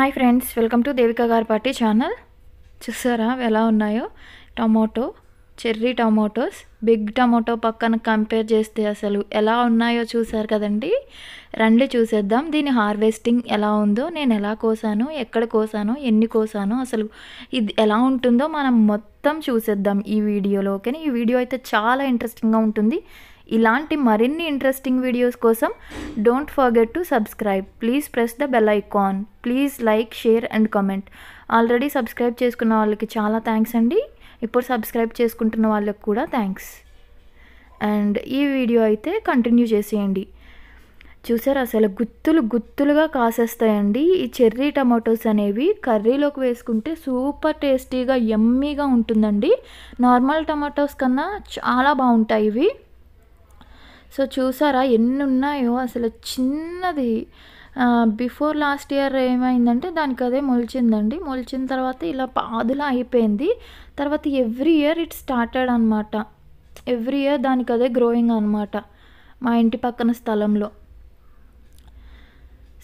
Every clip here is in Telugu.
Hi friends, welcome to Devika గారి పార్టీ ఛానల్. చూసారా ఎలా ఉన్నాయో tomato, cherry tomatoes. Big tomato పక్కన కంపేర్ చేస్తే అసలు ఎలా ఉన్నాయో చూసారు కదండి. రండి చూసేద్దాం దీని హార్వెస్టింగ్ ఎలా ఉందో, నేను ఎలా కోసాను, ఎక్కడ కోసాను, ఎన్ని కోసాను, అసలు ఇది ఎలా ఉంటుందో మనం మొత్తం చూసేద్దాం ఈ వీడియోలో. ఓకేనా? ఈ వీడియో అయితే చాలా ఇంట్రెస్టింగ్గా ఉంటుంది. ఇలాంటి మరిన్ని ఇంట్రెస్టింగ్ వీడియోస్ కోసం don't forget to subscribe. Please press the bell icon. Please like, share and comment. Already subscribe చేసుకున్న వాళ్ళకి చాలా థ్యాంక్స్ అండి. ఇప్పుడు సబ్స్క్రైబ్ చేసుకుంటున్న వాళ్ళకి కూడా థ్యాంక్స్. అండ్ ఈ వీడియో అయితే కంటిన్యూ చేసేయండి. చూసారు అసలు గుత్తులుగా కాసేస్తాయండి ఈ చెర్రీ టమాటోస్ అనేవి. కర్రీలోకి వేసుకుంటే సూపర్ టేస్టీగా యమ్మీగా ఉంటుందండి. నార్మల్ టమాటోస్ కన్నా చాలా బాగుంటాయి ఇవి. సో చూసారా ఎన్ని ఉన్నాయో. అసలు చిన్నది బిఫోర్ లాస్ట్ ఇయర్ ఏమైందంటే దానికి అదే మొలిచిందండి. మొలిచిన తర్వాత ఇలా పాదులా అయిపోయింది. తర్వాత ఎవ్రీ ఇయర్ ఇట్ స్టార్టెడ్ అనమాట. ఎవ్రీ ఇయర్ దానికి అదే గ్రోయింగ్ అనమాట మా ఇంటి పక్కన స్థలంలో.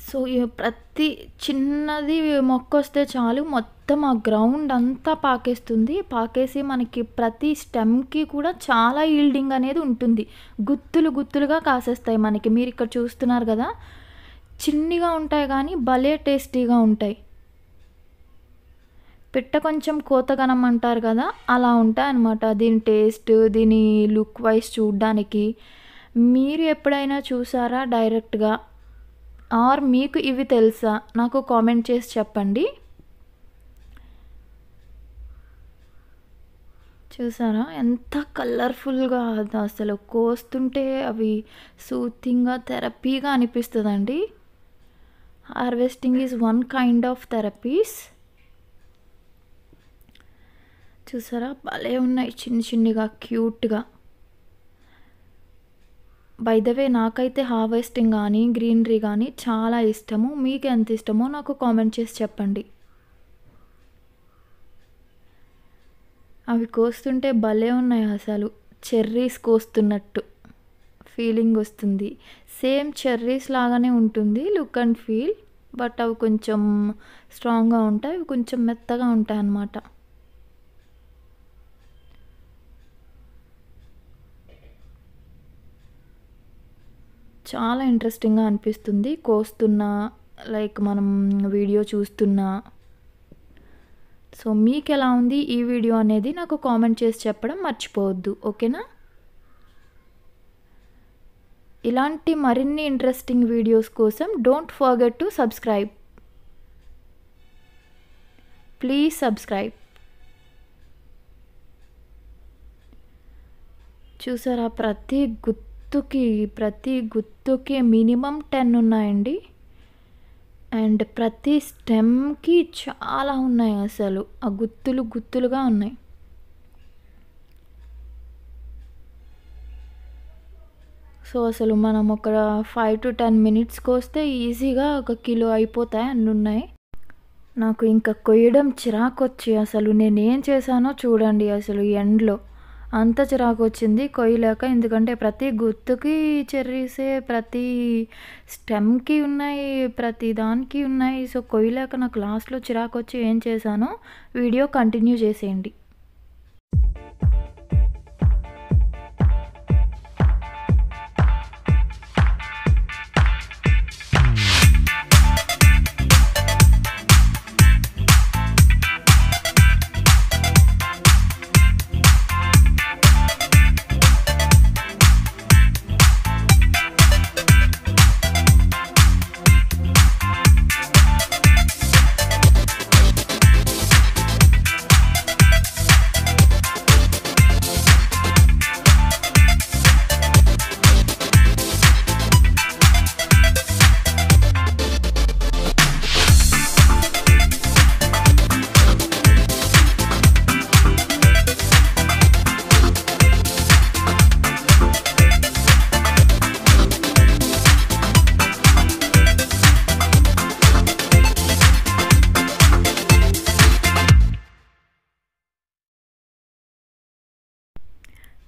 సో ప్రతి చిన్నది మొక్క వస్తే చాలు మొత్తం ఆ గ్రౌండ్ అంతా పాకేస్తుంది. పాకేసి మనకి ప్రతి స్టెమ్కి కూడా చాలా ఈల్డింగ్ అనేది ఉంటుంది. గుత్తులుగా కాసేస్తాయి మనకి. మీరు ఇక్కడ చూస్తున్నారు కదా, చిన్నగా ఉంటాయి కానీ భలే టేస్టీగా ఉంటాయి. పిట్ట కొంచెం కోతగనం అంటారు కదా, అలా ఉంటాయి అన్నమాట దీని టేస్ట్, దీని లుక్ వైజ్ చూడ్డానికి. మీరు ఎప్పుడైనా చూసారా డైరెక్ట్గా, ఆర్ మీకు ఇవి తెలుసా? నాకు కామెంట్ చేసి చెప్పండి. చూసారా ఎంత కలర్ఫుల్గా, అసలు కోస్తుంటే అవి సూతింగ్గా, థెరపీగా అనిపిస్తుందండి. Harvesting is one kind of therapies. చూసారా భలే ఉన్నాయి, చిన్నగా క్యూట్గా. బై ద వే నాకైతే హార్వెస్టింగ్ కానీ గ్రీనరీ కానీ చాలా ఇష్టము. మీకు ఎంత ఇష్టమో నాకు కామెంట్ చేసి చెప్పండి. అవి కోస్తుంటే భలే ఉన్నాయి అసలు. చెర్రీస్ కోస్తున్నట్టు ఫీలింగ్ వస్తుంది. సేమ్ చెర్రీస్ లాగానే ఉంటుంది లుక్ అండ్ ఫీల్. బట్ అవి కొంచెం స్ట్రాంగ్గా ఉంటాయి, అవి కొంచెం మెత్తగా ఉంటాయి అన్నమాట. చాలా ఇంట్రెస్టింగ్గా అనిపిస్తుంది కోస్తున్నా, లైక్ మనం వీడియో చూస్తున్నా. సో మీకు ఎలా ఉంది ఈ వీడియో అనేది నాకు కామెంట్ చేసి చెప్పడం మర్చిపోవద్దు. ఓకేనా? ఇలాంటి మరిన్ని ఇంట్రెస్టింగ్ వీడియోస్ కోసం don't forget to subscribe. Please subscribe. చూసారా ప్రతి గుత్తుకి మినిమం 10 ఉన్నాయండి. అండ్ ప్రతి స్టెమ్కి చాలా ఉన్నాయి అసలు. ఆ గుత్తులుగా ఉన్నాయి. సో అసలు మనం ఒక 5 to 10 మినిట్స్కి వస్తే ఈజీగా 1 కిలో అయిపోతాయి, అన్నీ ఉన్నాయి. నాకు ఇంకా కొయ్యడం చిరాకు వచ్చి అసలు నేనేం చేశానో చూడండి. అసలు ఎండ్లో అంత చిరాకు వచ్చింది కొయ్యలేక. ఎందుకంటే ప్రతి గుత్తుకి చెర్రీసే, ప్రతి స్టెమ్కి ఉన్నాయి, ప్రతి దానికి ఉన్నాయి. సో కొయ్యలేక నాకు లాస్ట్లో చిరాకు వచ్చి ఏం చేశానో వీడియో కంటిన్యూ చేసేయండి.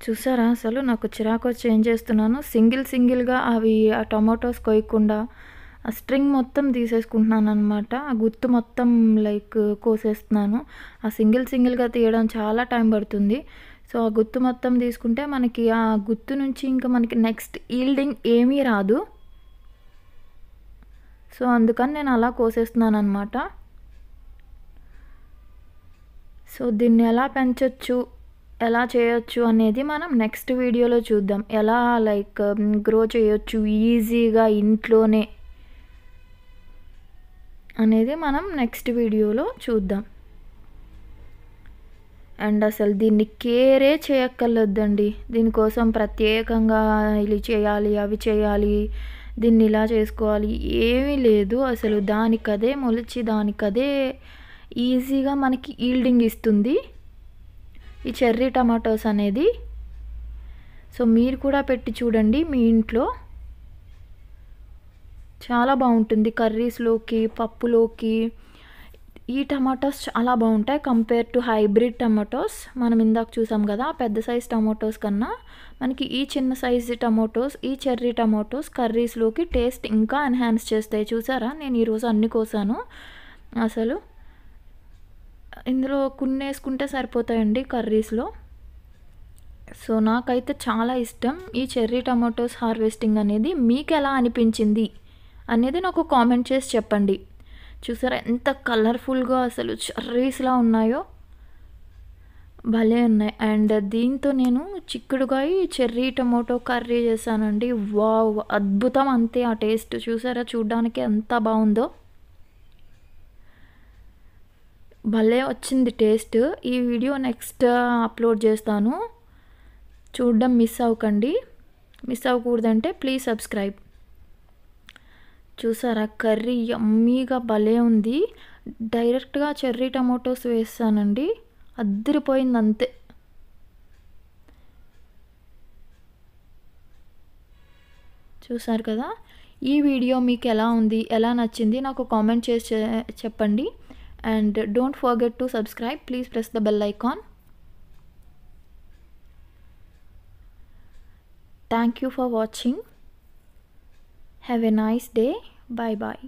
చూసారా అసలు నాకు చిరాకు వచ్చి ఏం చేస్తున్నాను, సింగిల్గా అవి ఆ టొమాటోస్ కొయ్యకుండా ఆ స్ట్రింగ్ మొత్తం తీసేసుకుంటున్నాను అనమాట. ఆ గుత్తు మొత్తం లైక్ కోసేస్తున్నాను. ఆ సింగిల్గా తీయడం చాలా టైం పడుతుంది. సో ఆ గుత్తు మొత్తం తీసుకుంటే మనకి ఆ గుత్తు నుంచి ఇంకా మనకి నెక్స్ట్ ఈల్డింగ్ ఏమీ రాదు. సో అందుకని నేను అలా కోసేస్తున్నాను అనమాట. సో దీన్ని ఎలా పెంచొచ్చు, ఎలా చేయొచ్చు అనేది మనం నెక్స్ట్ వీడియోలో చూద్దాం. ఎలా లైక్ గ్రో చేయొచ్చు ఈజీగా ఇంట్లోనే అనేది మనం నెక్స్ట్ వీడియోలో చూద్దాం. అండ్ అసలు దీన్ని కేరే చేయక్కర్లేదండి. దీనికోసం ప్రత్యేకంగా ఇది చేయాలి, అవి చేయాలి, దీన్ని ఇలా చేసుకోవాలి ఏమీ లేదు. అసలు దానికదే మొలిచి దానికదే ఈజీగా మనకి ఈల్డింగ్ ఇస్తుంది ఈ చెర్రీ టమాటోస్ అనేది. సో మీరు కూడా పెట్టి చూడండి మీ ఇంట్లో, చాలా బాగుంటుంది. కర్రీస్లోకి, పప్పులోకి ఈ టమాటోస్ చాలా బాగుంటాయి కంపేర్ టు హైబ్రిడ్ టమాటోస్. మనం ఇందాక చూసాం కదా పెద్ద సైజ్ టమాటోస్ కన్నా మనకి ఈ చిన్న సైజు టమాటోస్, ఈ చెర్రీ టమాటోస్ కర్రీస్లోకి టేస్ట్ ఇంకా ఎన్హాన్స్ చేస్తాయి. చూసారా నేను ఈరోజు అన్ని కోసాను. అసలు ఇందులో కొన్ని వేసుకుంటే సరిపోతాయండి కర్రీస్లో. సో నాకైతే చాలా ఇష్టం ఈ చెర్రీ టమాటోస్ హార్వెస్టింగ్ అనేది. మీకు ఎలా అనిపించింది అనేది నాకు కామెంట్ చేసి చెప్పండి. చూసారా ఎంత కలర్ఫుల్గా అసలు చెర్రీస్లా ఉన్నాయో, భలే ఉన్నాయి. అండ్ దీంతో నేను చిక్కుడుకాయ చెర్రీ టమాటో కర్రీ చేశానండి. వావ్ అద్భుతం అంతే. ఆ టేస్ట్ చూసారా, చూడ్డానికి ఎంత బాగుందో, భలే వచ్చింది టేస్ట్. ఈ వీడియో నెక్స్ట్ అప్లోడ్ చేస్తాను, చూడడం మిస్ అవ్వకండి. మిస్ అవ్వకూడదంటే ప్లీజ్ సబ్స్క్రైబ్. చూసారా కర్రీ యమ్మీగా భలే ఉంది. డైరెక్ట్గా చెర్రీ టమాటోస్ వేస్తానండి, అద్దరిపోయింది అంతే. చూసారు కదా. ఈ వీడియో మీకు ఎలా ఉంది, ఎలా నచ్చింది నాకు కామెంట్ చేసి చెప్పండి. And don't forget to subscribe. Please press the bell icon. Thank you for watching. Have a nice day. Bye bye.